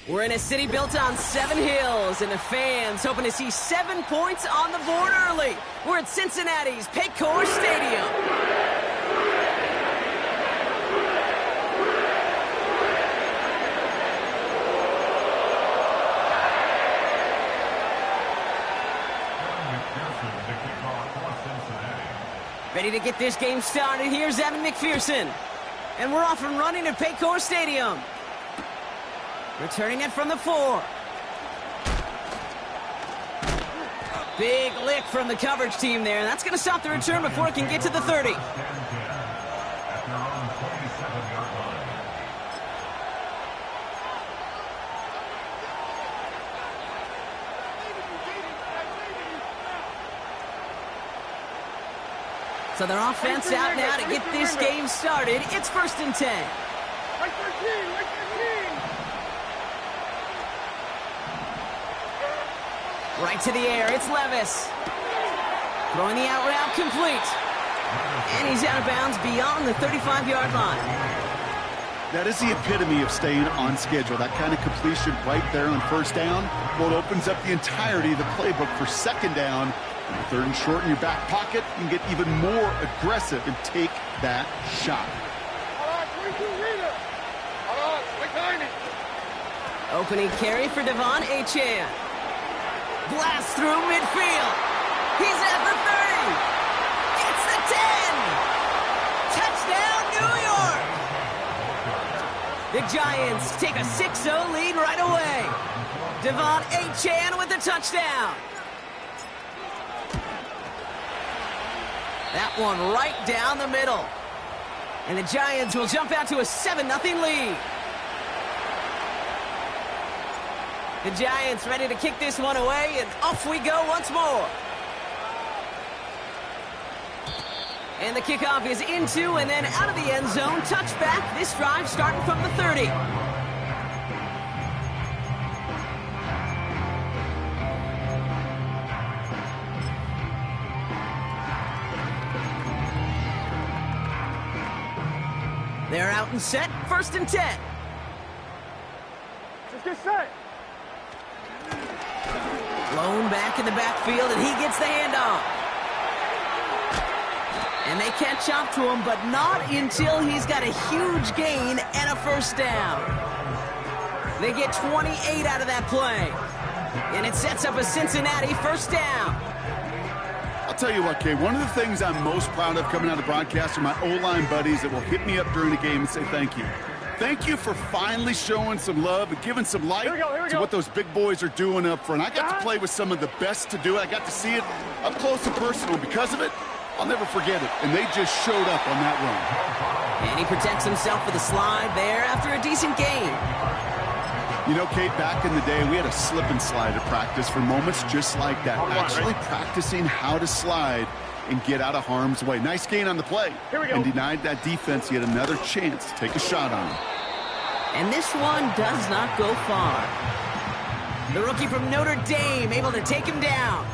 We're in a city built on 7 hills, and the fans hoping to see 7 points on the board early. We're at Cincinnati's Paycor Stadium. Ready to get this game started. Here's Evan McPherson. And we're off and running at Paycor Stadium. Returning it from the 4. Big lick from the coverage team there. That's going to stop the return before it can get to the 30. So their offense out now to get this game started. It's 1st and 10. Right to the air, it's Levis. Throwing the out route complete. And he's out of bounds beyond the 35-yard line. That is the epitome of staying on schedule. That kind of completion right there on 1st down. Well, it opens up the entirety of the playbook for 2nd down. 3rd and short in your back pocket. You can get even more aggressive and take that shot. Opening carry for Devon Achane. Blast through midfield. He's at the 30. It's the 10. Touchdown, New York. The Giants take a 6-0 lead right away. Devon Achane with the touchdown. That one right down the middle. And the Giants will jump out to a 7-0 lead. The Giants ready to kick this one away, and off we go once more. And the kickoff is into and then out of the end zone. Touchback. This drive starting from the 30. They're out and set. 1st and 10. Let's get set. Blown back in the backfield, and he gets the handoff. And they catch up to him, but not until he's got a huge gain and a 1st down. They get 28 out of that play. And it sets up a Cincinnati 1st down. I'll tell you what, Kay, one of the things I'm most proud of coming out of broadcast are my O-line buddies that will hit me up during the game and say thank you. Thank you for finally showing some love and giving some light to what those big boys are doing up front. I got to play with some of the best to do it. I got to see it up close and personal. Because of it, I'll never forget it. And they just showed up on that run. And he protects himself with a slide there after a decent gain. You know, Kate, back in the day, we had a slip and slide at practice for moments just like that. Actually practicing how to slide and get out of harm's way. Nice gain on the play. And denied that defense yet another chance to take a shot on him. And this one does not go far. The rookie from Notre Dame able to take him down.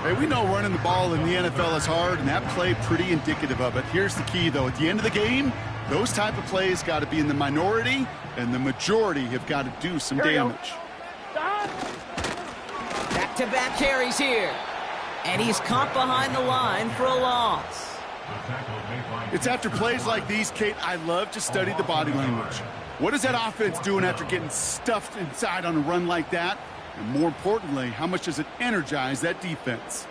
Hey, we know running the ball in the NFL is hard, and that play pretty indicative of it. Here's the key, though. At the end of the game, those type of plays got to be in the minority, and the majority have got to do some damage. Back-to-back carries here. And he's caught behind the line for a loss. It's after plays like these, Kate, I love to study the body language. What is that offense doing after getting stuffed inside on a run like that? And more importantly, how much does it energize that defense?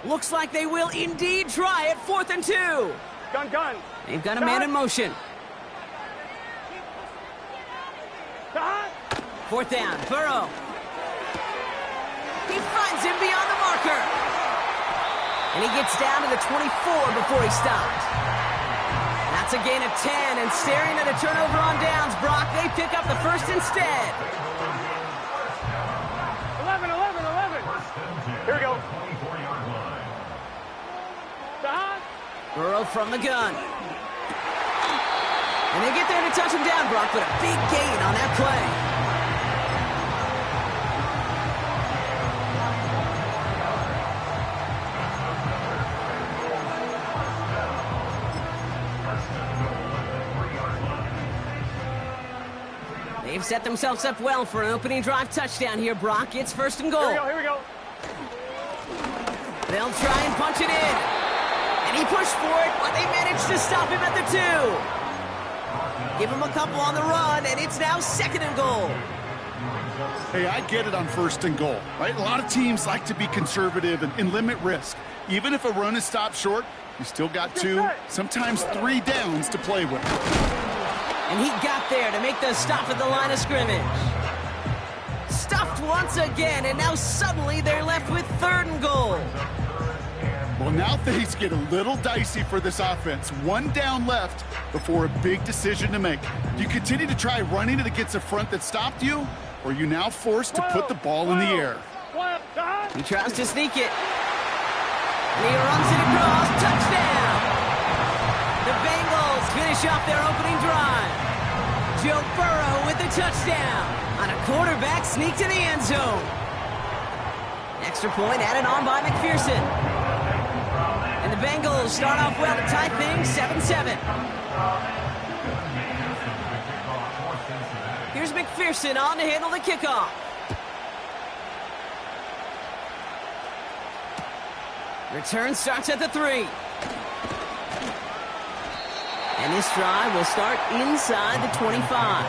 Looks like they will indeed try it. 4th and 2. Gun. They've got a man in motion. 4th down, Burrow. He finds him beyond the marker. And he gets down to the 24 before he stopped. That's a gain of 10, and staring at a turnover on downs, Brock, they pick up the 1st instead. 11. Here we go. Burrow from the gun. And they get there to touch him down, Brock, but a big gain on that play. They've set themselves up well for an opening drive touchdown here, Brock. It's 1st and goal. Here we go. They'll try and punch it in. And he pushed for it, but they managed to stop him at the 2. Give him a couple on the run, and it's now 2nd and goal. Hey, I get it on 1st and goal, right? A lot of teams like to be conservative and limit risk. Even if a run is stopped short, you still got 2, sometimes 3 downs to play with. And he got there to make the stop at the line of scrimmage. Stuffed once again, and now suddenly they're left with 3rd and goal. Well, now things get a little dicey for this offense. 1 down left before a big decision to make. Do you continue to try running it against a front that stopped you, or are you now forced to put the ball in the air? He tries to sneak it. And he runs it across. Touchdown! The Bengals finish off their opening drive. Joe Burrow with the touchdown on a quarterback sneak to the end zone. Extra point added on by McPherson. And the Bengals start off well to tie things 7-7. Here's McPherson on to handle the kickoff. Return starts at the 3. And this drive will start inside the 25.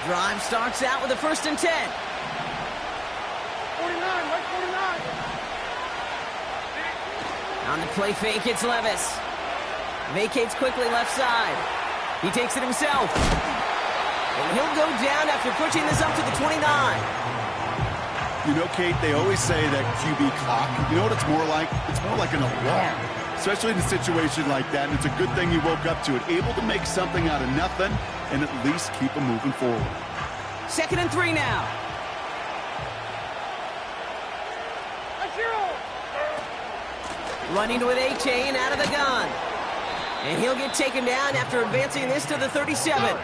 Drive starts out with a 1st and 10. 49, Mike 49. On the play fake, it's Levis. Vacates quickly left side. He takes it himself. And he'll go down after pushing this up to the 29. You know, Kate, they always say that QB clock, you know what it's more like? It's more like an alarm, especially in a situation like that. And it's a good thing you woke up to it, able to make something out of nothing and at least keep them moving forward. 2nd and 3 now. Running with A-Chain out of the gun. And he'll get taken down after advancing this to the 37.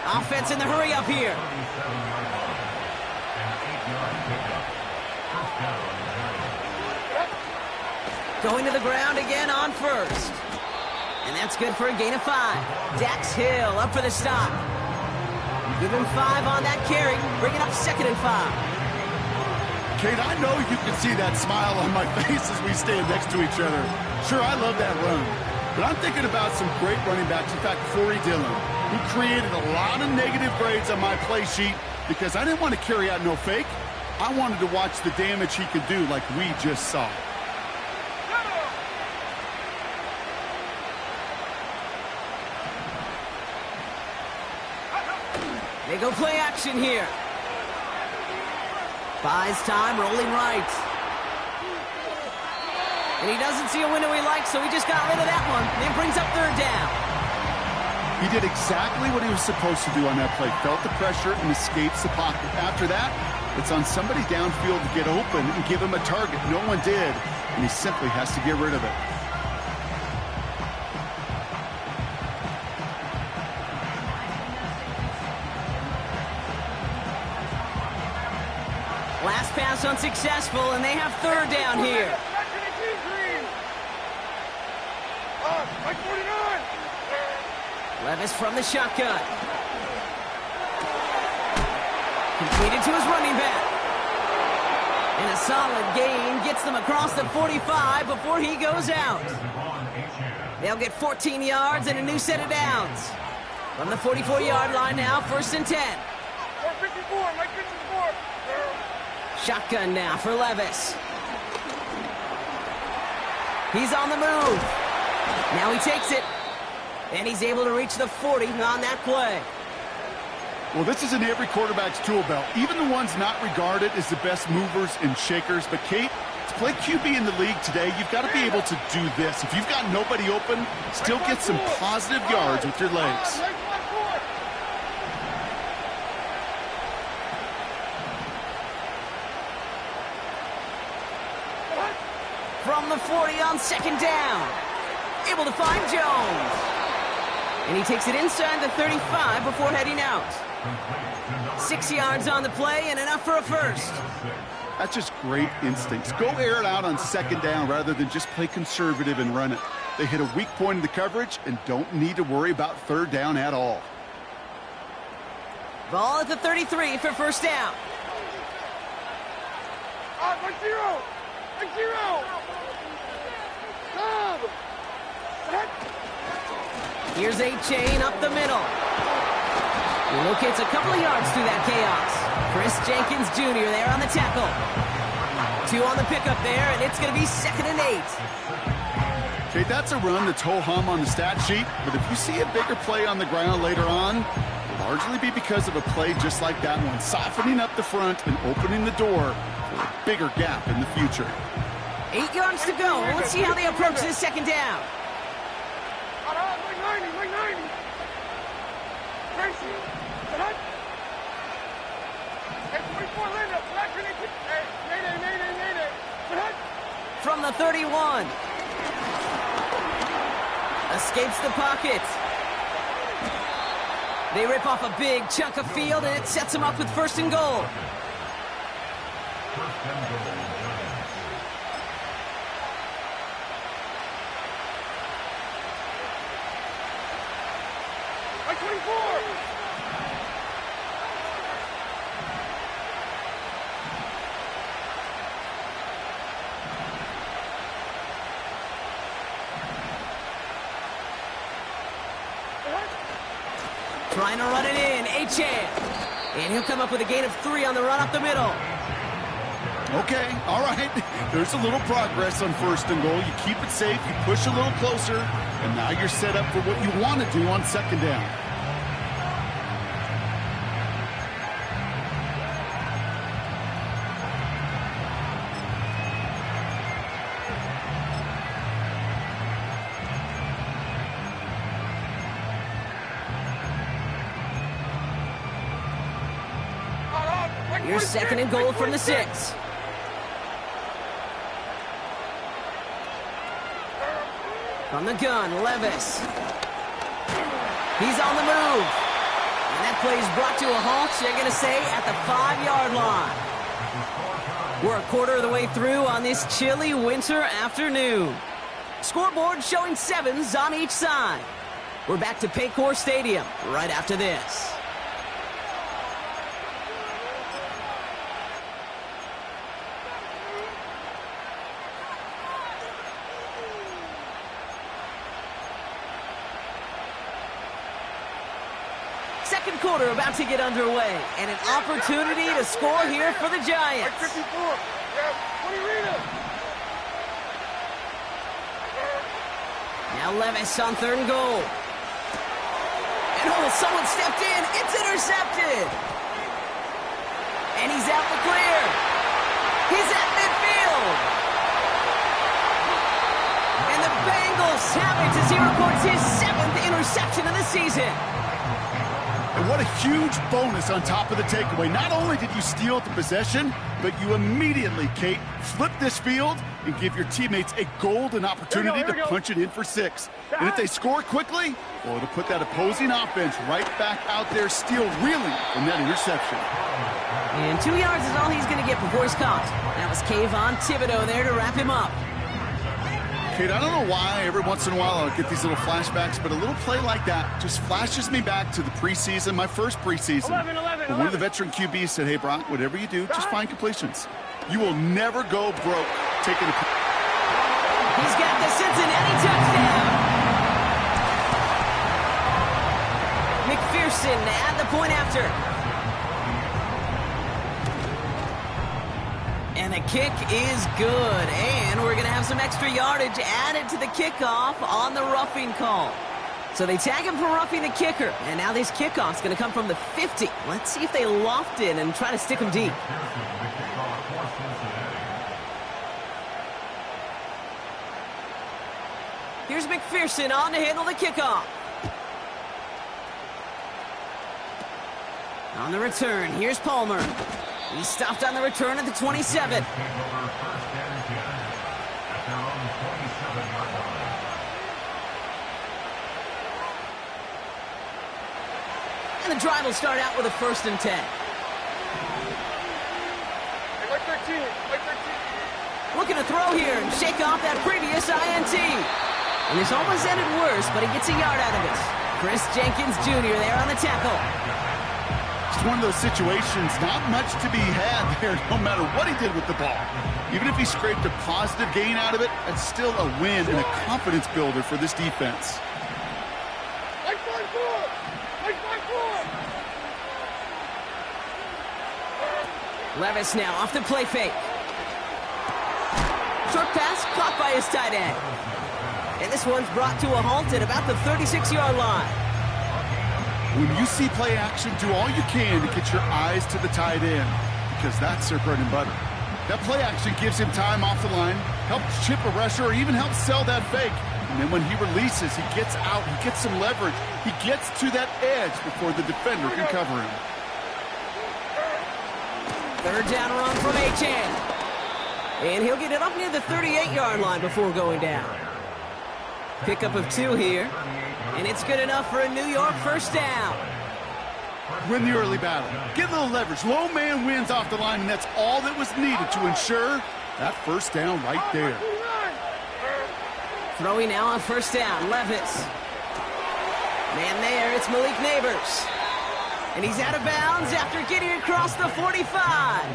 Offense in the hurry up here. Going to the ground again on 1st. And that's good for a gain of 5. Dax Hill up for the stop. Give him 5 on that carry. Bring it up 2nd and 5. Kate, I know you can see that smile on my face as we stand next to each other. Sure, I love that run. But I'm thinking about some great running backs. In fact, Corey Dillon, who created a lot of negative grades on my play sheet because I didn't want to carry out no fake. I wanted to watch the damage he could do like we just saw. They go play action here. Buys time, rolling right. And he doesn't see a window he likes, so he just got rid of that one. And it brings up 3rd down. He did exactly what he was supposed to do on that play. Felt the pressure and escapes the pocket. After that, it's on somebody downfield to get open and give him a target. No one did, and he simply has to get rid of it. Last pass unsuccessful, and they have 3rd down here. Mike 49. Levis from the shotgun. Completed to his running back. And a solid gain gets them across the 45 before he goes out. They'll get 14 yards and a new set of downs. From the 44-yard line now, 1st and 10. 454, Mike 54. Shotgun now for Levis. He's on the move. Now he takes it. And he's able to reach the 40 on that play. Well, this is in every quarterback's tool belt, even the ones not regarded as the best movers and shakers. But, Kate, to play QB in the league today, you've got to be able to do this. If you've got nobody open, still get some positive yards with your legs. From the 40 on 2nd down. Able to find Jones. And he takes it inside the 35 before heading out. 6 yards on the play and enough for a 1st. That's just great instincts. Go air it out on second down rather than just play conservative and run it. They hit a weak point in the coverage and don't need to worry about third down at all. Ball at the 33 for first down. 1-0. 1-0. Stop. Here's a chain up the middle. He locates a couple of yards through that chaos. Chris Jenkins Jr. there on the tackle. 2 on the pickup there, and it's going to be 2nd and 8. Okay, that's a run that's ho-hum on the stat sheet, but if you see a bigger play on the ground later on, it'll largely be because of a play just like that one, softening up the front and opening the door for a bigger gap in the future. 8 yards to go. Let's see how they approach this second down. From the 31. Escapes the pocket. They rip off a big chunk of field, and it sets them up with 1st and goal. Trying to run it in, Achane. And he'll come up with a gain of 3 on the run up the middle. Okay, all right. There's a little progress on 1st and goal. You keep it safe, you push a little closer, and now you're set up for what you want to do on 2nd down. Here's 2nd and goal from the 6. From the gun, Levis. He's on the move. And that play is brought to a halt, they're going to say, at the 5-yard line. We're a quarter of the way through on this chilly winter afternoon. Scoreboard showing 7s on each side. We're back to Paycor Stadium right after this. Second quarter about to get underway, and an opportunity to score here for the Giants. Now Levis on 3rd and goal. And someone stepped in. It's intercepted. And he's out the clear. He's at midfield. And the Bengals have it as he records his 7th interception of the season. And what a huge bonus on top of the takeaway. Not only did you steal the possession, but you immediately, Kate, flip this field and give your teammates a golden opportunity to punch it in for 6. And if they score quickly, well, it'll put that opposing offense right back out there, still reeling from that interception. And 2 yards is all he's going to get before he's caught. That was Kayvon Thibodeau there to wrap him up. Kate, I don't know why every once in a while I'll get these little flashbacks, but a little play like that just flashes me back to the preseason, my first preseason. 11. One of the veteran QBs said, hey, Brock, whatever you do, just find completions. You will never go broke taking a... He's got the Cincinnati touchdown. McPherson at the point after. And the kick is good. And we're going to have some extra yardage added to the kickoff on the roughing call. So they tag him for roughing the kicker. And now this kickoff's going to come from the 50. Let's see if they loft it and try to stick him deep. Here's McPherson on to handle the kickoff. On the return, here's Palmer. He stopped on the return at the 27. And the drive will start out with a 1st and 10. Hey, right there, 13. Like 13. Looking to throw here and shake off that previous INT. And this almost ended worse, but he gets a yard out of it. Chris Jenkins Jr. there on the tackle. It's one of those situations, not much to be had there, no matter what he did with the ball. Even if he scraped a positive gain out of it, it's still a win and a confidence builder for this defense. Like 5-4. Like 5-4. Levis now off the play fake. Short pass caught by his tight end. And this one's brought to a halt at about the 36-yard line. When you see play action, do all you can to get your eyes to the tight end, because that's their bread and butter. That play action gives him time off the line, helps chip a rusher, or even helps sell that fake. And then when he releases, he gets out, he gets some leverage. He gets to that edge before the defender can cover him. Third down run from Achan. And he'll get it up near the 38-yard line before going down. Pickup of 2 here. And it's good enough for a New York first down. Win the early battle. Get a little leverage. Low man wins off the line, and that's all that was needed to ensure that first down right there. Throwing now on first down, Levis. Man there, it's Malik Neighbors. And he's out of bounds after getting across the 45.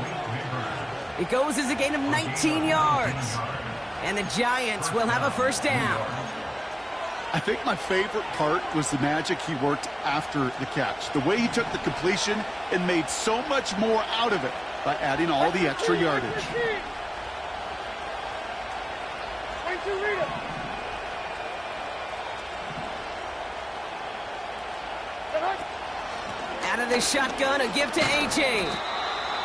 It goes as a gain of 19 yards. And the Giants will have a first down. I think my favorite part was the magic he worked after the catch. The way he took the completion and made so much more out of it by adding all the extra yardage. 22 Rita. Out of the shotgun, a give to A.J.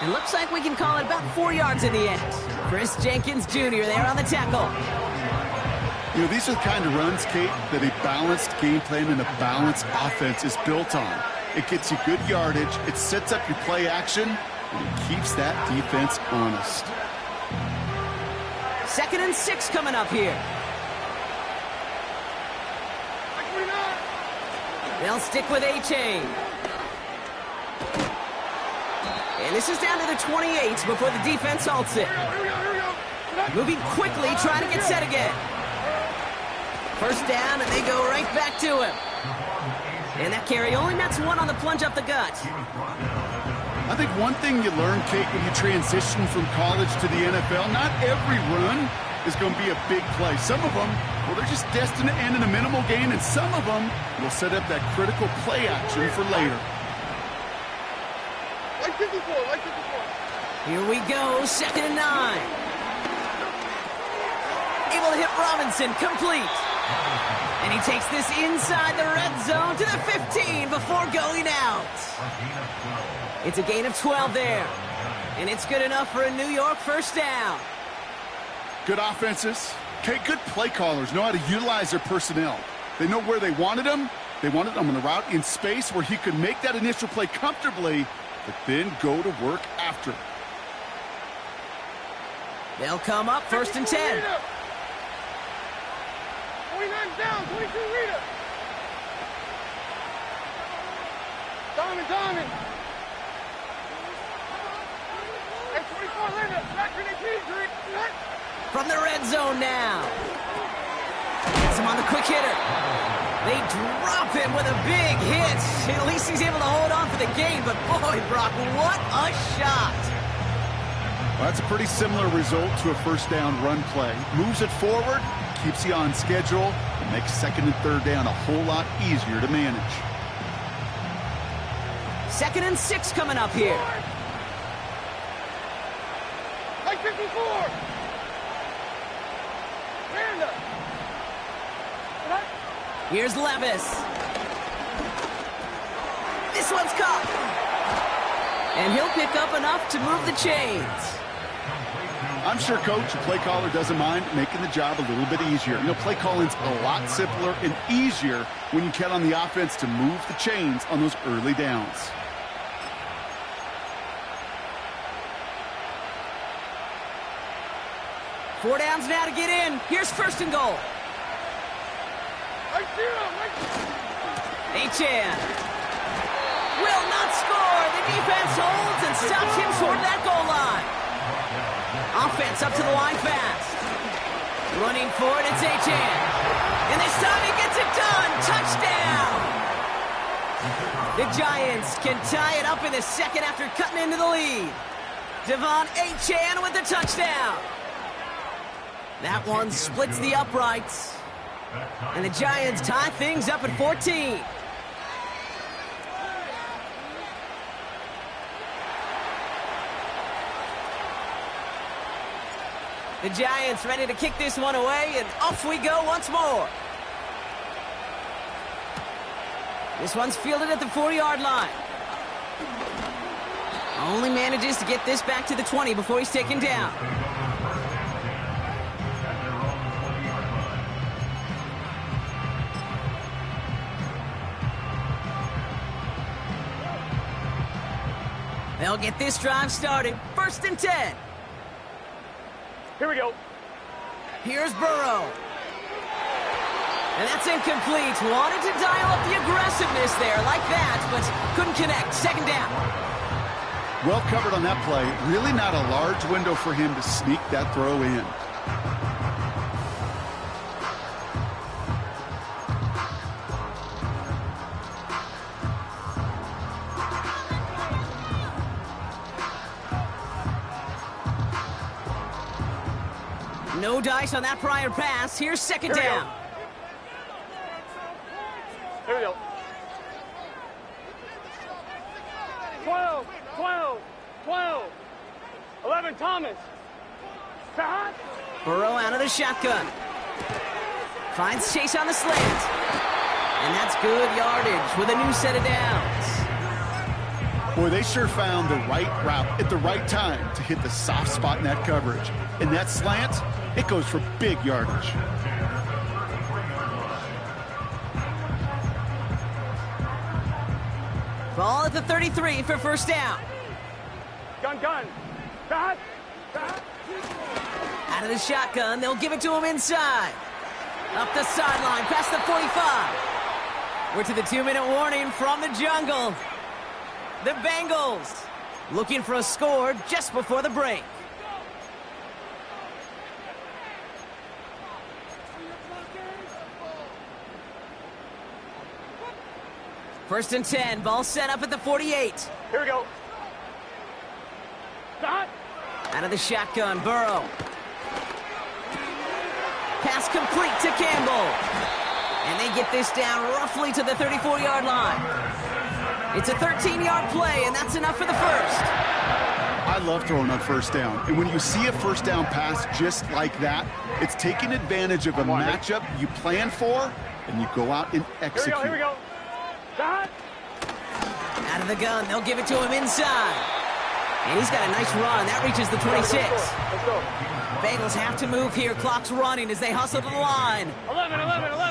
It looks like we can call it about 4 yards in the end. Chris Jenkins Jr. there on the tackle. You know, these are the kind of runs, Kate, that a balanced game plan and a balanced offense is built on. It gets you good yardage, it sets up your play action, and it keeps that defense honest. 2nd and 6 coming up here. They'll stick with A-Chain. And this is down to the 28 before the defense halts it. Moving quickly, trying to get set again. First down, and they go right back to him. And that carry only nets 1 on the plunge up the gut. I think one thing you learn, Kate, when you transition from college to the NFL, not every run is going to be a big play. Some of them, well, they're just destined to end in a minimal gain, and some of them will set up that critical play action for later. Like 54, like 54. Here we go, 2nd and 9. Able to hit Robinson, complete. And he takes this inside the red zone to the 15 before going out. It's a gain of 12 there. And it's good enough for a New York first down. Good offenses. Okay, good play callers know how to utilize their personnel. They know where they wanted them. They wanted them on a route in space where he could make that initial play comfortably, but then go to work after. They'll come up 1st and 10. 29 down, 22 Rita. Diamond. Hey, 24 Linda. Back in the key, From the red zone now. Gets him on the quick hitter. They drop him with a big hit. At least he's able to hold on for the gain, but boy, Brock, what a shot. Well, that's a pretty similar result to a first down run play. Moves it forward, keeps you on schedule, and makes 2nd and 3rd down a whole lot easier to manage. 2nd and 6 coming up here. Like 54. Miranda. Here's Levis. This one's caught. And he'll pick up enough to move the chains. I'm sure Coach, the play caller, doesn't mind making the job a little bit easier. You know, play calling's a lot simpler and easier when you count on the offense to move the chains on those early downs. Four downs now to get in. Here's 1st and goal. Achan will not score. The defense holds and stops him short of that goal line. Offense up to the line fast. Running for it, it's Achan. And this time he gets it done. Touchdown! The Giants can tie it up in the second after cutting into the lead. Devon Achan with the touchdown. That one splits the uprights. And the Giants tie things up at 14. The Giants ready to kick this one away, and off we go once more. This one's fielded at the 40-yard line. Only manages to get this back to the 20 before he's taken down. They'll get this drive started. 1st and 10. Here we go. Here's Burrow. And that's incomplete. Wanted to dial up the aggressiveness there like that, but couldn't connect. 2nd down. Well covered on that play. Really not a large window for him to sneak that throw in. No dice on that prior pass. Here's 2nd down. Here we go. 12, 12, 12. 11, Thomas. Stop. Burrow out of the shotgun. Finds Chase on the slant. And that's good yardage with a new set of downs. Boy, they sure found the right route at the right time to hit the soft spot in that coverage. And that slant, it goes for big yardage. Ball at the 33 for 1st down. Gun. Stop. Out of the shotgun, they'll give it to him inside. Up the sideline, past the 45. We're to the 2-minute warning from the jungle. The Bengals looking for a score just before the break. First and 10, ball set up at the 48. Here we go. Stop. Out of the shotgun, Burrow. Pass complete to Campbell. And they get this down roughly to the 34-yard line. It's a 13-yard play, and that's enough for the first. I love throwing on 1st down. And when you see a 1st down pass just like that, it's taking advantage of a matchup you plan for, and you go out and execute. Here we go. Stop. Out of the gun, they'll give it to him inside. And he's got a nice run. That reaches the 26. Let's go. Bengals have to move here. Clock's running as they hustle to the line. 11. 11.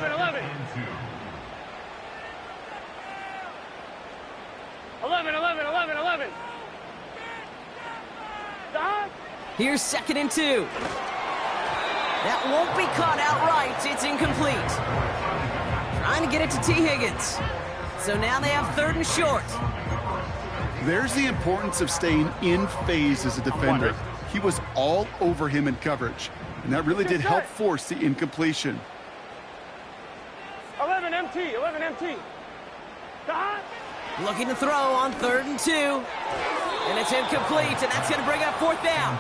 Stop. Here's 2nd and 2. That won't be caught outright. It's incomplete. Trying to get it to T. Higgins. So now they have 3rd and short. There's the importance of staying in phase as a defender. He was all over him in coverage, and that really did help force the incompletion. 11 MT. Stop. Looking to throw on 3rd and 2. And it's incomplete, and that's going to bring up 4th down.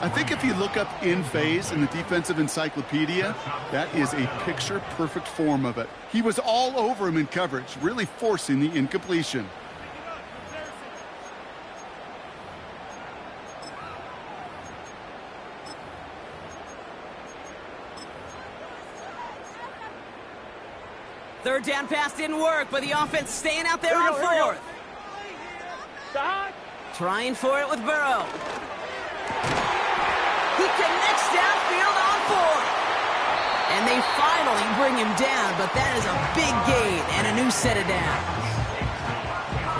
I think if you look up in phase in the defensive encyclopedia, that is a picture-perfect form of it. He was all over him in coverage, really forcing the incompletion. Third down pass didn't work, but the offense staying out there on 4th. Stop. Trying for it with Burrow. He connects downfield on 4th. And they finally bring him down, but that is a big gain and a new set of downs.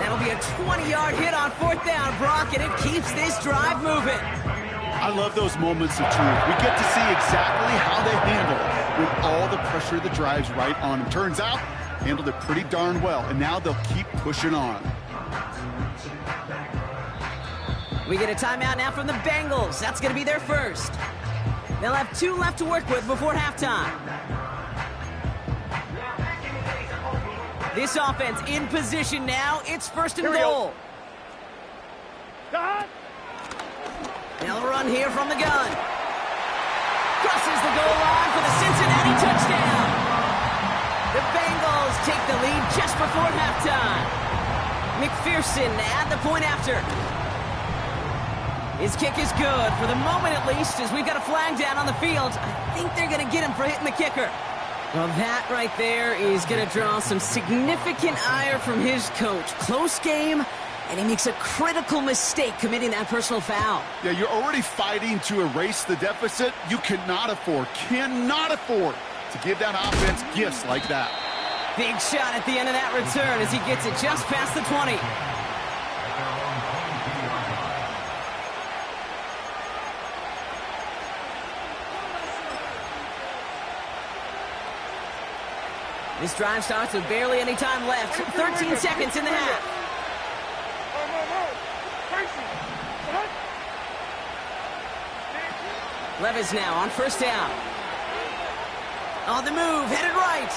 That'll be a 20-yard hit on 4th down, Brock, and it keeps this drive moving. I love those moments of truth. We get to see exactly how they handle it when all the pressure that drives right on them. Turns out, handled it pretty darn well, and now they'll keep pushing on. We get a timeout now from the Bengals. That's going to be their first. They'll have 2 left to work with before halftime. This offense in position now. It's first and goal. They'll run here from the gun. Crosses the goal line for the Cincinnati touchdown. The Bengals take the lead just before halftime. McPherson at the point after. His kick is good, for the moment at least, as we've got a flag down on the field. I think they're going to get him for hitting the kicker. Well, that right there is going to draw some significant ire from his coach. Close game, and he makes a critical mistake committing that personal foul. Yeah, you're already fighting to erase the deficit. You cannot afford to give that offense gifts like that. Big shot at the end of that return as he gets it just past the 20. This drive starts with barely any time left. 13 seconds in the half. Levis now on first down. On the move, headed right.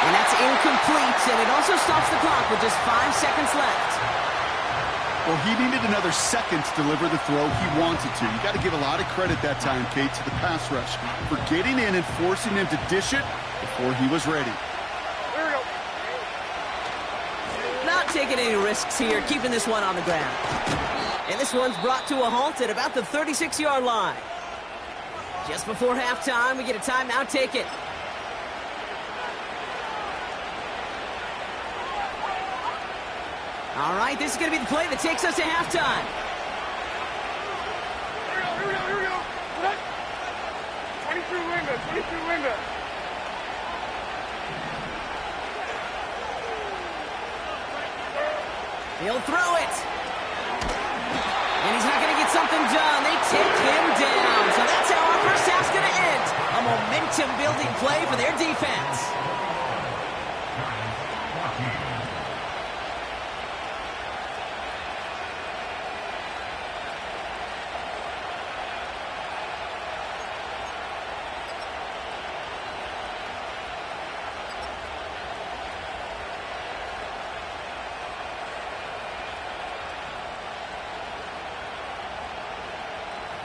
And that's incomplete, and it also stops the clock with just 5 seconds left. Well, he needed another second to deliver the throw he wanted to. You got to give a lot of credit that time, Kate, to the pass rush for getting in and forcing him to dish it before he was ready. Not taking any risks here, keeping this one on the ground. And this one's brought to a halt at about the 36-yard line. Just before halftime, we get a timeout taken. All right, this is going to be the play that takes us to halftime. Here we go. 22 window. He'll throw it. And he's not going to get something done. They take him down. So that's how our first half's going to end. A momentum-building play for their defense.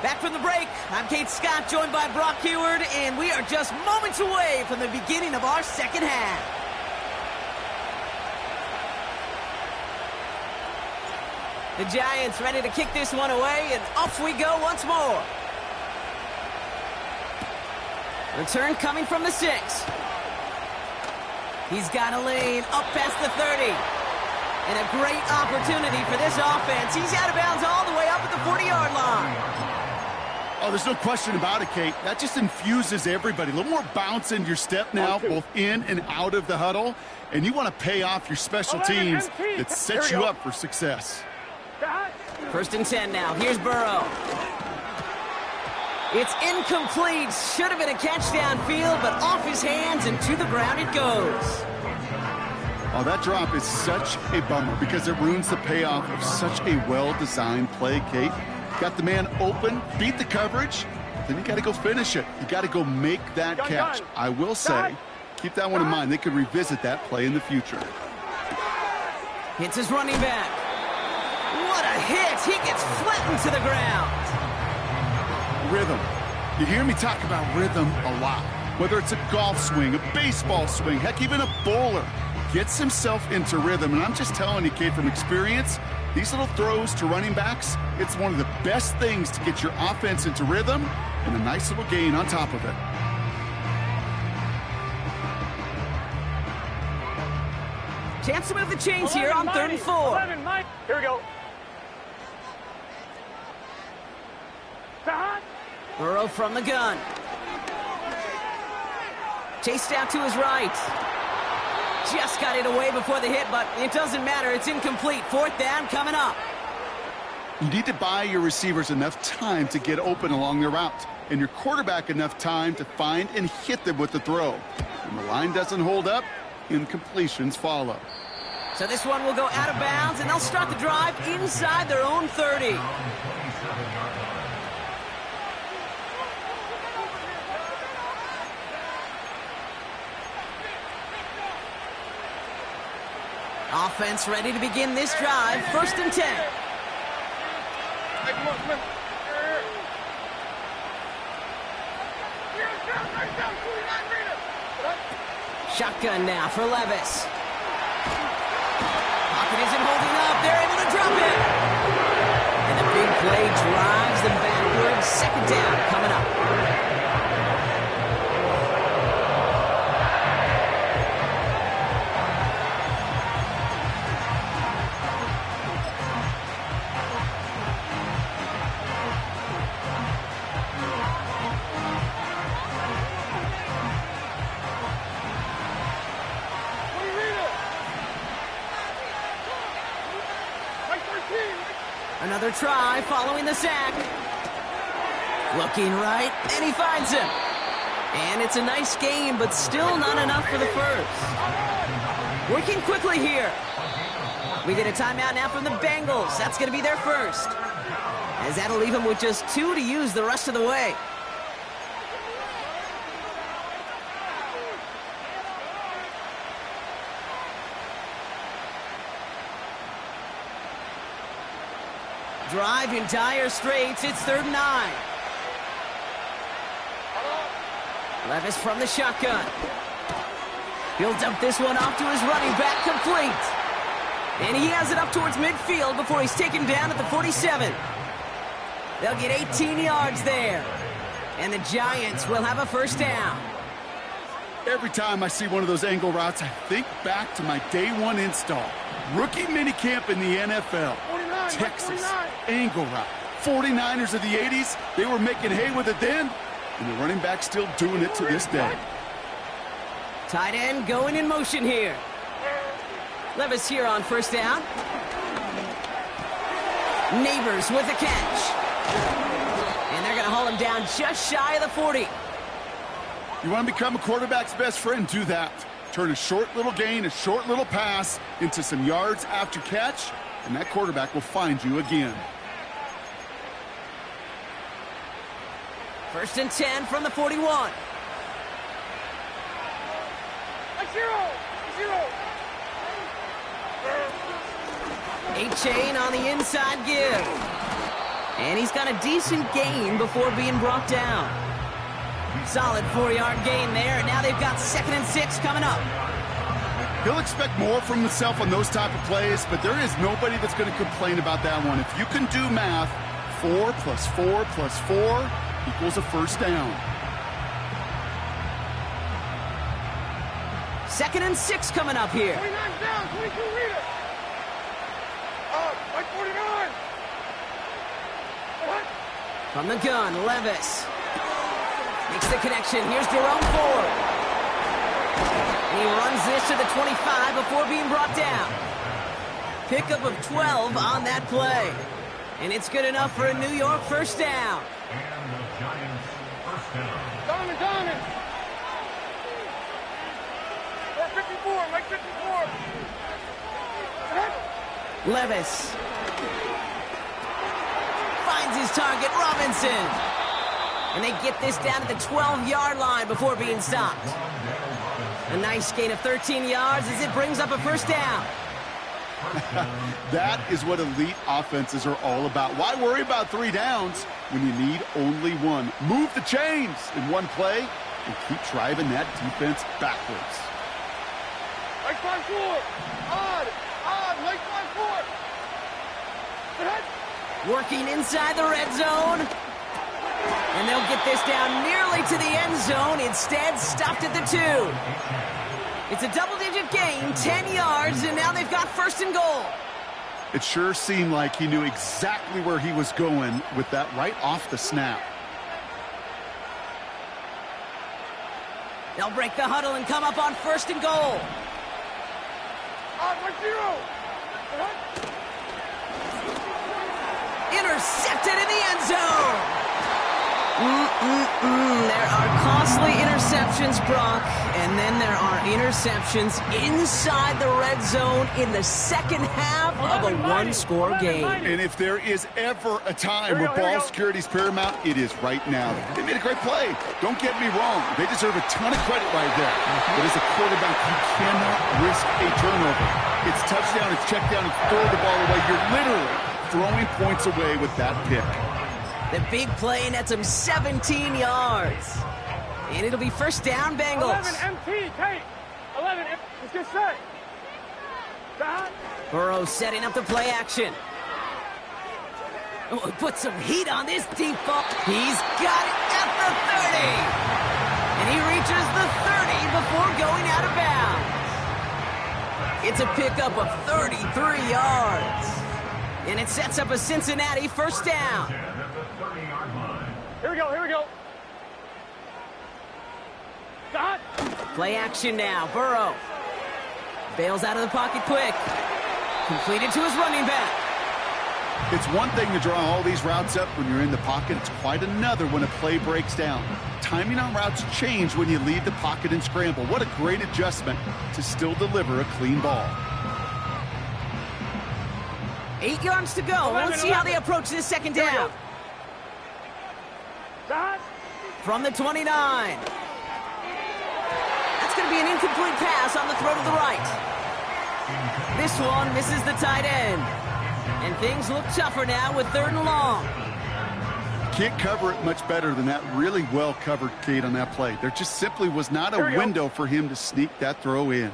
Back from the break, I'm Kate Scott, joined by Brock Heward, and we are just moments away from the beginning of our second half. The Giants ready to kick this one away, and off we go once more. Return coming from the 6. He's got a lane up past the 30. And a great opportunity for this offense. He's out of bounds all the way up at the 40-yard line. Oh, there's no question about it, Kate. That just infuses everybody. A little more bounce in your step now, both in and out of the huddle. And you want to pay off your special teams that sets you up for success. First and 10 now. Here's Burrow. It's incomplete. Should have been a catch downfield, but off his hands and to the ground it goes. Oh, that drop is such a bummer because it ruins the payoff of such a well-designed play, Kate. Got the man open, beat the coverage, then you got to go finish it. You got to go make that catch. I will say, keep that one in mind. They could revisit that play in the future. Hits his running back. What a hit. He gets flattened to the ground. Rhythm. You hear me talk about rhythm a lot. Whether it's a golf swing, a baseball swing, heck, even a bowler gets himself into rhythm. And I'm just telling you, Kate, from experience, these little throws to running backs, it's one of the best things to get your offense into rhythm and a nice little gain on top of it. Chance to move the chains here on 3rd and 4. Here we go. Burrow from the gun. Chased out to his right. Just got it away before the hit, but it doesn't matter. It's incomplete. 4th down coming up. You need to buy your receivers enough time to get open along their route, and your quarterback enough time to find and hit them with the throw. When the line doesn't hold up, incompletions follow. So this one will go out of bounds, and they'll start the drive inside their own 30. Offense ready to begin this drive. 1st and 10. Shotgun now for Levis. Pocket isn't holding up. They're able to drop it. And the big play drives them backwards. 2nd down coming up. Another try following the sack. Looking right, and he finds him. And it's a nice game, but still not enough for the first. Working quickly here. We get a timeout now from the Bengals. That's going to be their first. As that'll leave them with just 2 to use the rest of the way. Drive in dire straits. It's 3rd and 9. Levis from the shotgun. He'll dump this one off to his running back, complete. And he has it up towards midfield before he's taken down at the 47. They'll get 18 yards there. And the Giants will have a 1st down. Every time I see one of those angle routes, I think back to my day 1 install. Rookie minicamp in the NFL. Texas, angle route. 49ers of the 80s, they were making hay with it then, and the running back's still doing it to this day. Tight end going in motion here. Levis here on 1st down. Neighbors with the catch. And they're going to haul him down just shy of the 40. You want to become a quarterback's best friend? Do that. Turn a short little gain, a short little pass into some yards after catch, and that quarterback will find you again. 1st and 10 from the 41. A-Chain on the inside give. And he's got a decent gain before being brought down. Solid 4-yard gain there, and now they've got 2nd and 6 coming up. He'll expect more from himself on those type of plays, but there is nobody that's going to complain about that one. If you can do math, 4 plus 4 plus 4 equals a 1st down. 2nd and 6 coming up here. 29 down, 22 leader. Like 49. What? From the gun, Levis. Makes the connection. Here's Jerome Ford. And he runs this to the 25 before being brought down. Pickup of 12 on that play. And it's good enough for a New York 1st down. Diamond. 54, Mike 54. Levis. Finds his target, Robinson. And they get this down to the 12-yard line before being stopped. A nice gain of 13 yards as it brings up a 1st down. That is what elite offenses are all about. Why worry about 3 downs when you need only 1? Move the chains in one play and keep driving that defense backwards. Like 5-4. Odd. Like 5-4. Working inside the red zone. And they'll get this down nearly to the end zone. Instead, stopped at the 2. It's a double-digit gain, 10 yards, and now they've got 1st and goal. It sure seemed like he knew exactly where he was going with that right off the snap. They'll break the huddle and come up on 1st and goal. Like 0. Intercepted in the end zone. There are costly interceptions, Brock, and then there are interceptions inside the red zone in the second half of a one-score game. And if there is ever a time where ball security is paramount, it is right now. They made a great play. Don't get me wrong. They deserve a ton of credit right there. But as a quarterback, you cannot risk a turnover. It's touchdown, it's check down, it's throw the ball away. You're literally throwing points away with that pick. The big play nets him 17 yards. And it'll be first down, Bengals. 11 MT, Kate. 11, let's get set. Stop. Burrow setting up the play action. Oh, put some heat on this deep ball. He's got it at the 30. And he reaches the 30 before going out of bounds. It's a pickup of 33 yards. And it sets up a Cincinnati first down. Here we go, here we go. Stop. Play action now. Burrow bails out of the pocket quick. Completed to his running back. It's one thing to draw all these routes up when you're in the pocket. It's quite another when a play breaks down. Timing on routes change when you leave the pocket and scramble. What a great adjustment to still deliver a clean ball. 8 yards to go. Let's see how they approach this second down. Stop. From the 29. That's going to be an incomplete pass on the throw to the right. This one misses the tight end. And things look tougher now with 3rd and long. Can't cover it much better than that really well covered Kate on that play. There just simply was not a window for him to sneak that throw in.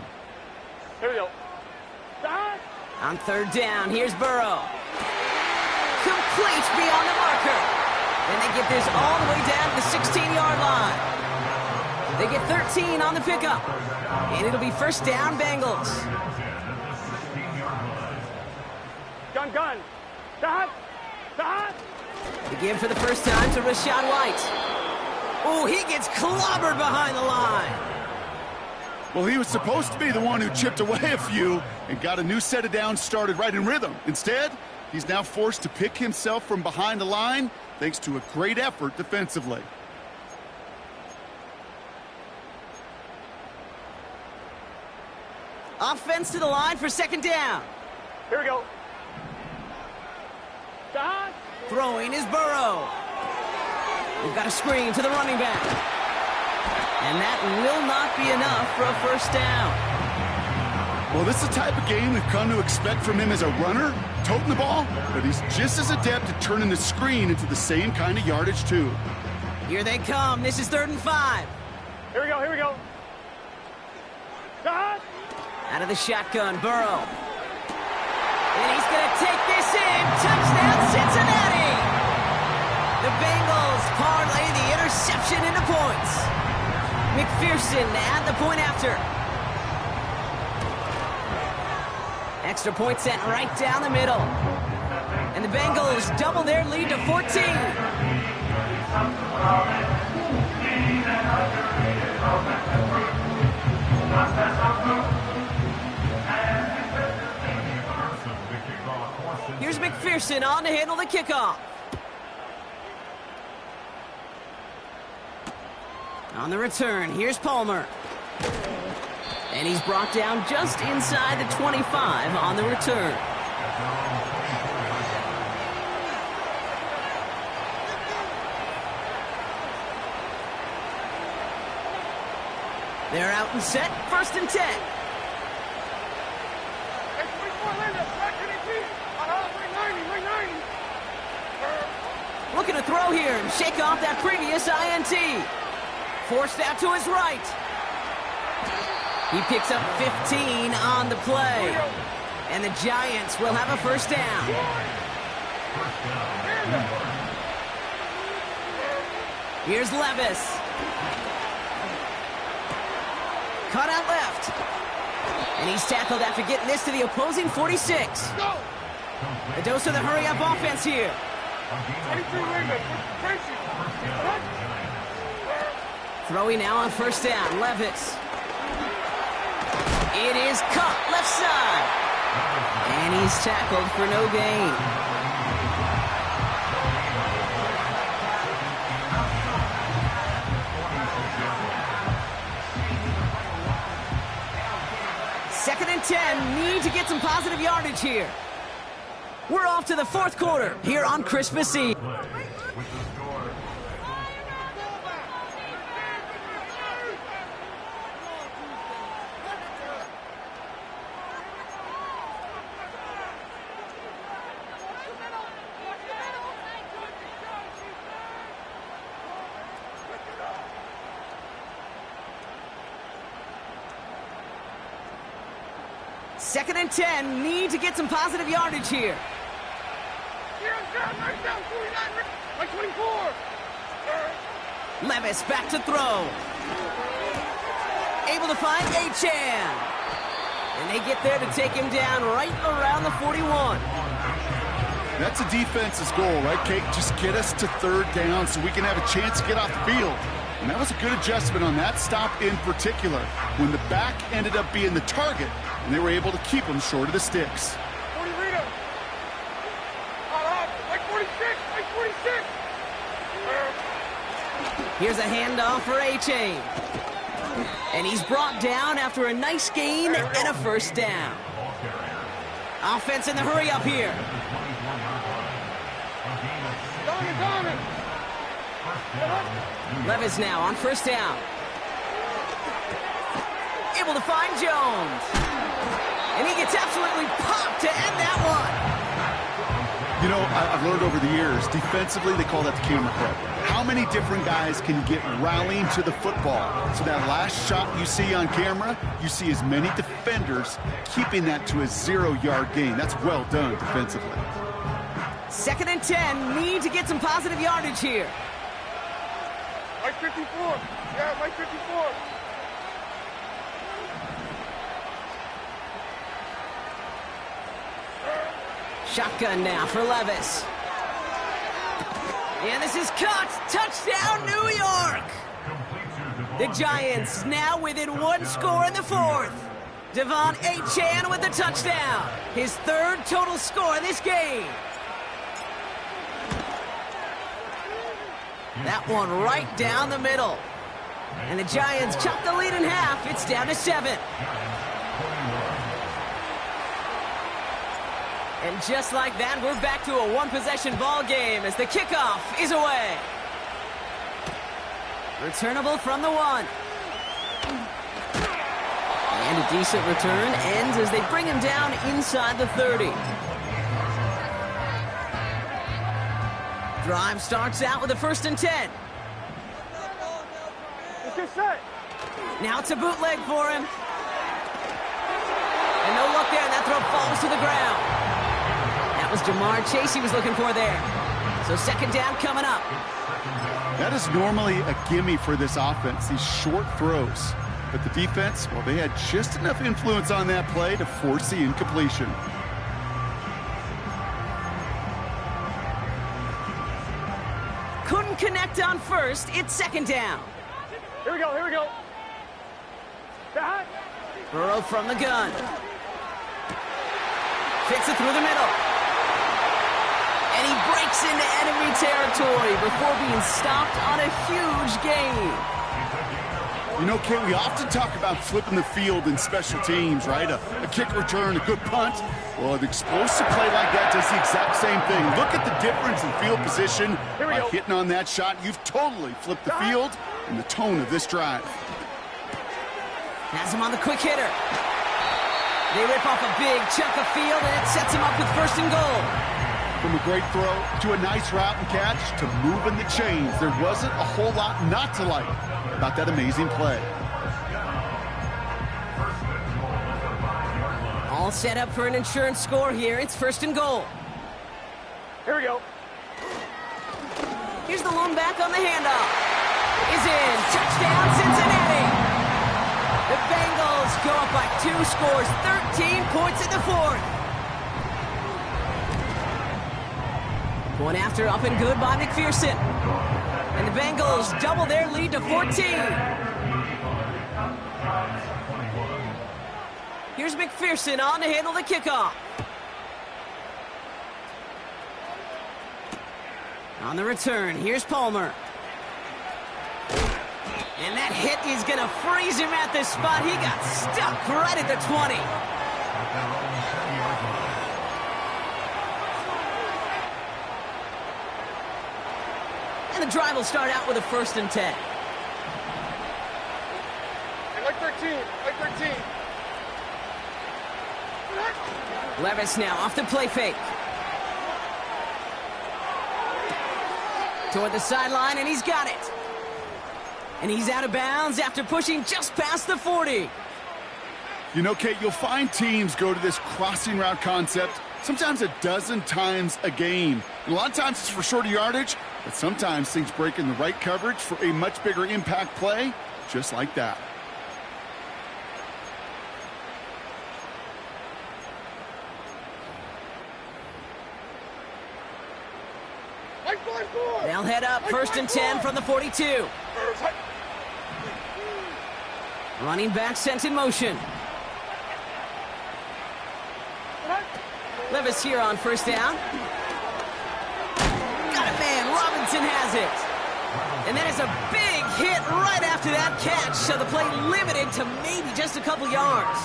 Here we go. Stop. On 3rd down, here's Burrow. Complete beyond the marker. And they get this all the way down to the 16-yard line. They get 13 on the pickup. And it'll be first down, Bengals. Gun. Stop. The give for the first time to Rachaad White. Oh, he gets clobbered behind the line. Well, he was supposed to be the one who chipped away a few and got a new set of downs started right in rhythm. Instead, he's now forced to pick himself from behind the line thanks to a great effort defensively. Offense to the line for second down. Here we go. Stop. Throwing is Burrow. We've got a screen to the running back. And that will not be enough for a first down. Well, this is the type of game we've come to expect from him as a runner, toting the ball, but he's just as adept at turning the screen into the same kind of yardage, too. Here they come. This is 3rd and 5. Here we go. Stop. Out of the shotgun, Burrow. And he's going to take this in. Touchdown, Cincinnati! The Bengals parlay the interception into points. McPherson at the point after. Extra point sent right down the middle. And the Bengals double their lead to 14. Here's McPherson on to handle the kickoff. On the return, here's Palmer. And he's brought down just inside the 25 on the return. They're out and set, 1st and 10. Looking to throw here and shake off that previous INT. Forced out to his right. He picks up 15 on the play. And the Giants will have a first down. Here's Levis. Cut out left. And he's tackled after getting this to the opposing 46. A dose of the hurry-up offense here. Throwing now on first down, Levis. It is cut left side. And he's tackled for no gain. 10, need to get some positive yardage here. We're off to the fourth quarter here on Christmas Eve. Second and 10, need to get some positive yardage here. Like 24. Levis back to throw. Able to find Achan. And they get there to take him down right around the 41. That's a defense's goal, right, Kate? Just get us to third down so we can have a chance to get off the field. And that was a good adjustment on that stop in particular, when the back ended up being the target, and they were able to keep him short of the sticks. 40 Rita. Like 46. Like 46. Here's a handoff for Achan. And he's brought down after a nice gain and a first down. Offense in the hurry up here. Donovan. Levis now on first down. Able to find Jones. And he gets absolutely popped to end that one. You know, I've learned over the years, defensively, they call that the camera club. How many different guys can get rallying to the football? So that last shot you see on camera, you see as many defenders keeping that to a 0-yard gain. That's well done defensively. Second and 10, need to get some positive yardage here. Like 54. Yeah, like 54. Shotgun now for Levis. And this is caught. Touchdown, New York! The Giants now within one score in the fourth. Devon Achan with the touchdown. His third total score in this game. That one right down the middle. And the Giants chop the lead in half. It's down to 7. And just like that, we're back to a one-possession ball game as the kickoff is away. Returnable from the 1. And a decent return ends as they bring him down inside the 30. Drive starts out with a 1st and 10. It's just set. Now it's a bootleg for him. And no look there, and that throw falls to the ground. That was Jamar Chase he was looking for there. So second down coming up. That is normally a gimme for this offense, these short throws. But the defense, well, they had just enough influence on that play to force the incompletion. Couldn't connect on first. It's second down. Here we go. That. Burrow from the gun. Fits it through the middle. And he breaks into enemy territory before being stopped on a huge gain. You know, Kate, we often talk about flipping the field in special teams, right? A kick return, a good punt. Well, an explosive play like that does the exact same thing. Look at the difference in field position. By hitting on that shot, you've totally flipped the field and the tone of this drive. Has him on the quick hitter. They rip off a big chunk of field, and it sets him up with 1st and goal. From a great throw to a nice route and catch to moving the chains, there wasn't a whole lot not to like about that amazing play. All set up for an insurance score here. It's 1st and goal. Here we go. Here's the lone back on the handoff. Is in. Touchdown, Cincinnati. The Bengals go up by 2 scores, 13 points in the 4th. One after, up and good by McPherson. And the Bengals double their lead to 14. Here's McPherson on to handle the kickoff. On the return, here's Palmer. And that hit is going to freeze him at the spot. He got stuck right at the 20. And the drive will start out with a 1st and 10. Like 13. Like 13. Levis now off the play fake. Toward the sideline, and he's got it. And he's out of bounds after pushing just past the 40. You know, Kate, you'll find teams go to this crossing route concept sometimes a dozen times a game. And a lot of times it's for shorter yardage, but sometimes things break in the right coverage for a much bigger impact play, just like that. They'll head up 1st and 10 from the 42. Running back sent in motion. Levis here on 1st down. Got it, man. Robinson has it. And that is a big hit right after that catch. So the play limited to maybe just a couple yards.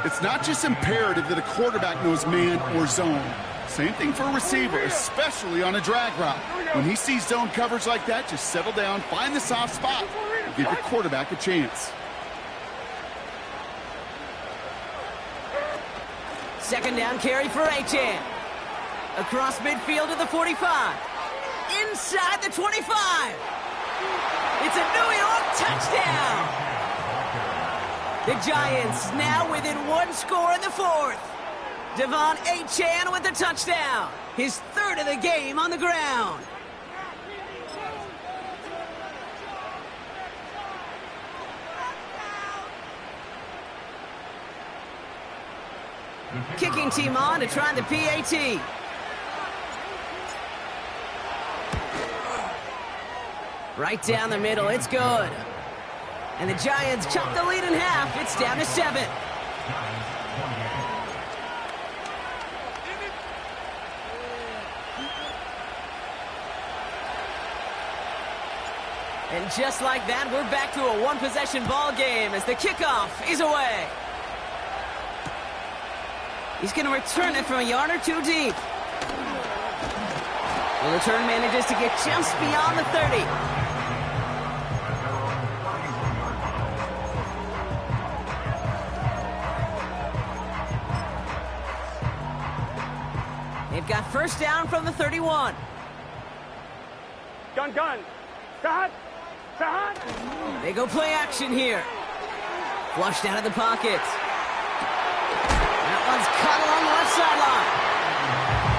It's not just imperative that a quarterback knows man or zone. Same thing for a receiver, especially on a drag route. When he sees zone coverage like that, just settle down, find the soft spot, and give your quarterback a chance. 2nd down carry for Achan. Across midfield to the 45. Inside the 25. It's a New York touchdown. The Giants now within 1 score in the 4th. Devon Achan with the touchdown. His 3rd of the game on the ground. Kicking team on to try the PAT. Right down the middle, it's good. And the Giants chop the lead in half. It's down to 7. And just like that, we're back to a 1-possession ball game as the kickoff is away. He's going to return it from a yard or 2 deep. The return manages to get just beyond the 30. They've got 1st down from the 31. Gun. Cut. They go play action here. Flushed out of the pocket. That one's cut along the left sideline.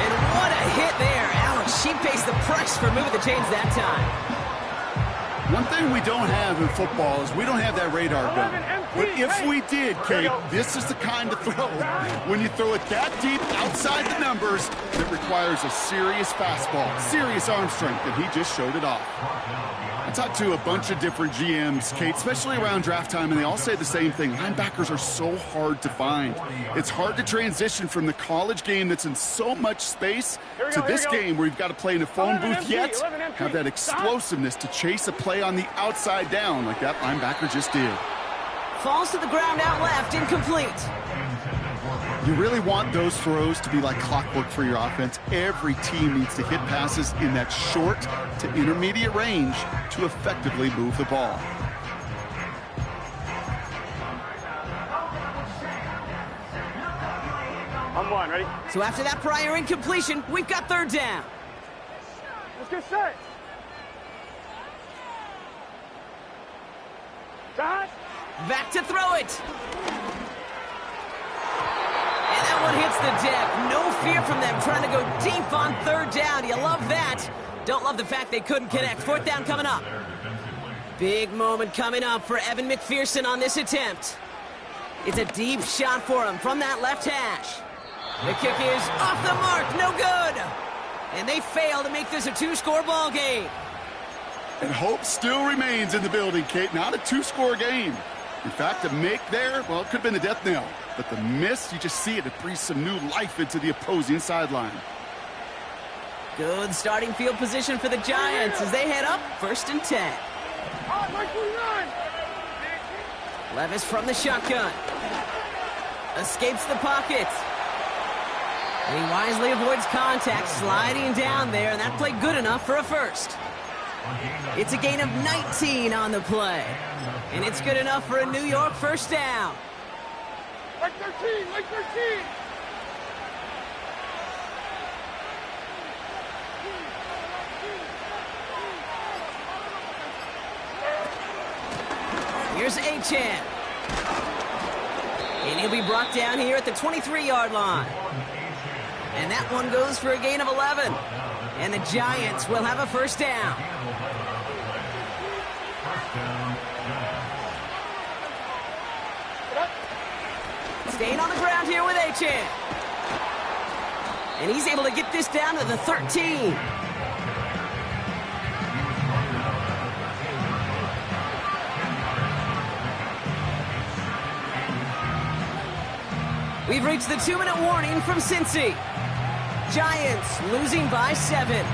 And what a hit there. Alex, she pays the price for moving the chains that time. One thing we don't have in football is we don't have that radar gun. But if we did, Kate, this is the kind of throw. When you throw it that deep outside the numbers, that requires a serious fastball, serious arm strength, and he just showed it off. I talked to a bunch of different GMs, Kate, especially around draft time, and they all say the same thing. Linebackers are so hard to find. It's hard to transition from the college game that's in so much space to this game where you've got to play in a phone booth, yet have that explosiveness to chase a play on the outside down like that linebacker just did. Falls to the ground out left, incomplete. You really want those throws to be like clockwork for your offense. Every team needs to hit passes in that short to intermediate range to effectively move the ball. On 1, ready? So after that prior incompletion, we've got 3rd down. Let's get set. Shot. Back to throw it. And that one hits the deck. No fear from them trying to go deep on 3rd down. You love that. Don't love the fact they couldn't connect. 4th down coming up. Big moment coming up for Evan McPherson on this attempt. It's a deep shot for him from that left hash. The kick is off the mark. No good. And they fail to make this a 2-score ball game. And hope still remains in the building, Kate. Not a 2-score game. In fact, a make there, well, it could have been a death knell. But the miss, you just see it. It breathes some new life into the opposing sideline. Good starting field position for the Giants as they head up 1st and 10. Levis from the shotgun. Escapes the pocket. And he wisely avoids contact, sliding down there, and that played good enough for a first. It's a gain of 19 on the play. And it's good enough for a New York first down. Like 13, like 13. Here's Achan. And he'll be brought down here at the 23-yard line. And that one goes for a gain of 11. And the Giants will have a first down. Staying on the ground here with Achan. And he's able to get this down to the 13. We've reached the 2-minute warning from Cincy. Giants losing by 7.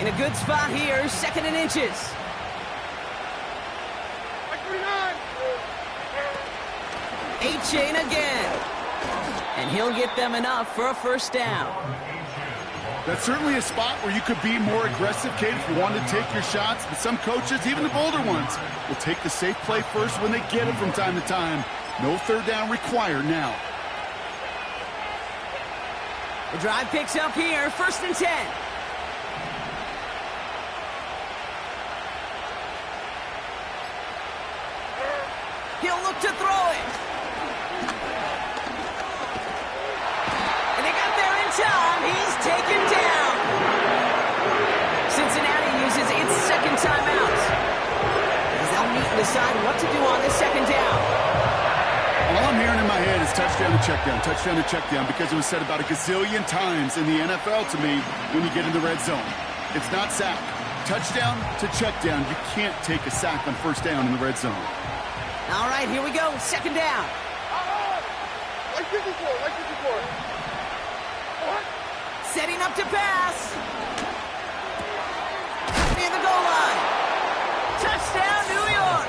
In a good spot here, 2nd and inches. Achan again. And he'll get them enough for a first down. That's certainly a spot where you could be more aggressive, Kate, if you wanted to take your shots. But some coaches, even the bolder ones, will take the safe play first when they get it from time to time. No third down required now. The drive picks up here, 1st and 10. He'll look to throw it. And they got there in time. He's taken down. Cincinnati uses its 2nd timeout, as they'll meet and decide what to do on this 2nd down. All I'm hearing in my head is touchdown to check down, because it was said about a gazillion times in the NFL to me when you get in the red zone. It's not sack. Touchdown to check down. You can't take a sack on first down in the red zone. All right, here we go. 2nd down. Like 54, like 54. What? Setting up to pass. Near the goal line. Touchdown, New York.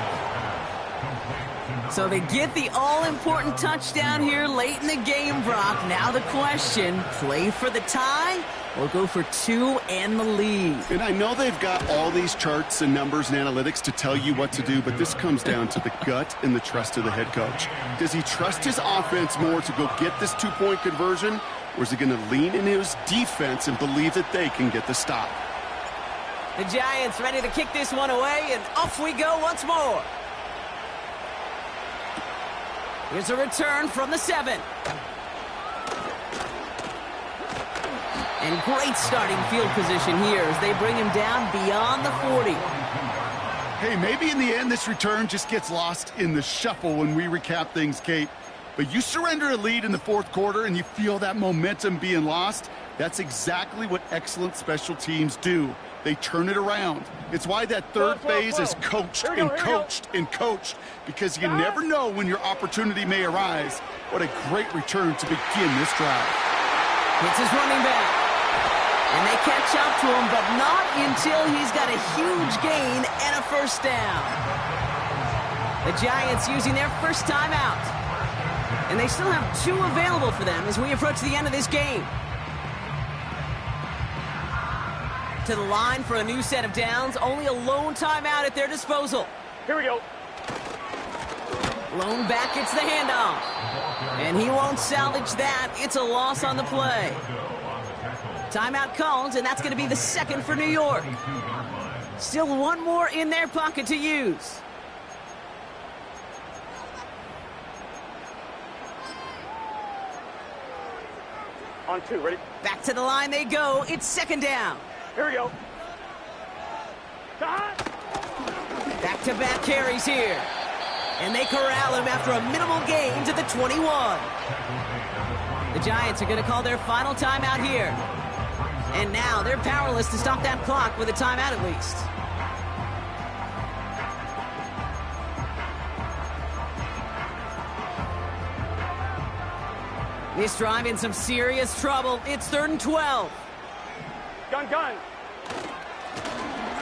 So they get the all-important touchdown here late in the game, Brock. Now the question, play for the tie or go for 2 and the lead? And I know they've got all these charts and numbers and analytics to tell you what to do, but this comes down to the gut and the trust of the head coach. Does he trust his offense more to go get this 2-point conversion, or is he going to lean in his defense and believe that they can get the stop? The Giants ready to kick this one away, and off we go once more. Here's a return from the 7. And great starting field position here as they bring him down beyond the 40. Hey, maybe in the end this return just gets lost in the shuffle when we recap things, Kate. But you surrender a lead in the 4th quarter and you feel that momentum being lost. That's exactly what excellent special teams do. They turn it around. It's why that 3rd phase is coached and coached and coached, because you never know when your opportunity may arise. What a great return to begin this drive. Hits his running back. And they catch up to him, but not until he's got a huge gain and a first down. The Giants using their first timeout. And they still have 2 available for them as we approach the end of this game. To the line for a new set of downs. Only a lone timeout at their disposal. Here we go. Lone back gets the handoff. And he won't salvage that. It's a loss on the play. Timeout called, and that's going to be the 2nd for New York. Still 1 more in their pocket to use. On 2, ready? Back to the line they go. It's 2nd down. Here we go. Back-to-back carries here. And they corral him after a minimal gain to the 21. The Giants are going to call their final timeout here. And now they're powerless to stop that clock with a timeout at least. This drive in some serious trouble. It's 3rd and 12. Gun.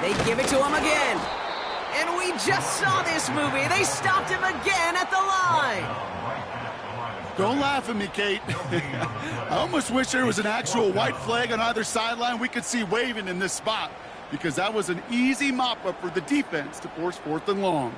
They give it to him again. And we just saw this movie. They stopped him again at the line. Don't laugh at me, Kate. I almost wish there was an actual white flag on either sideline we could see waving in this spot, because that was an easy mop-up for the defense to force 4th and long.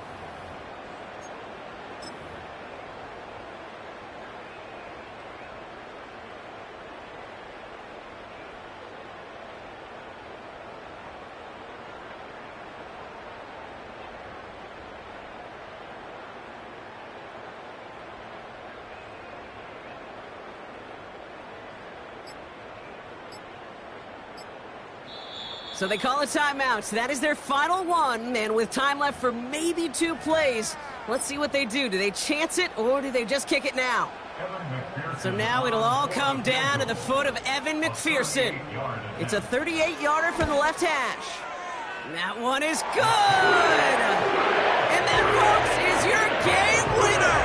So they call a timeout. That is their final one, and with time left for maybe 2 plays, let's see what they do. Do they chance it, or do they just kick it now? So now it'll all come down to the foot of Evan McPherson. It's a 38-yarder from the left hash. And that one is good! And that, folks, is your game winner!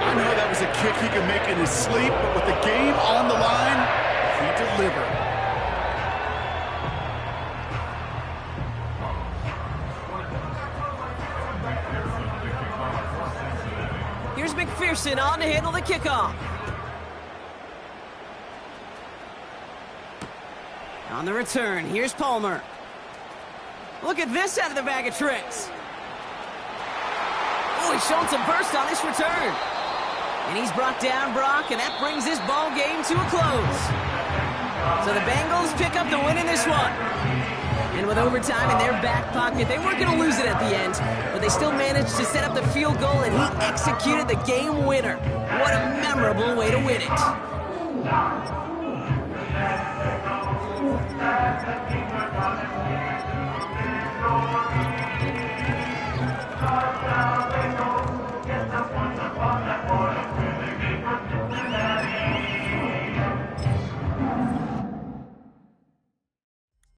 I know that was a kick he could make in his sleep, but with the game on the line, he delivered. Here's McPherson on to handle the kickoff. On the return, here's Palmer. Look at this out of the bag of tricks. Oh, he's showing some burst on this return. And he's brought down Brock, and that brings this ball game to a close. So the Bengals pick up the win in this one. And with overtime in their back pocket, they weren't going to lose it at the end, but they still managed to set up the field goal, and he executed the game winner. What a memorable way to win it.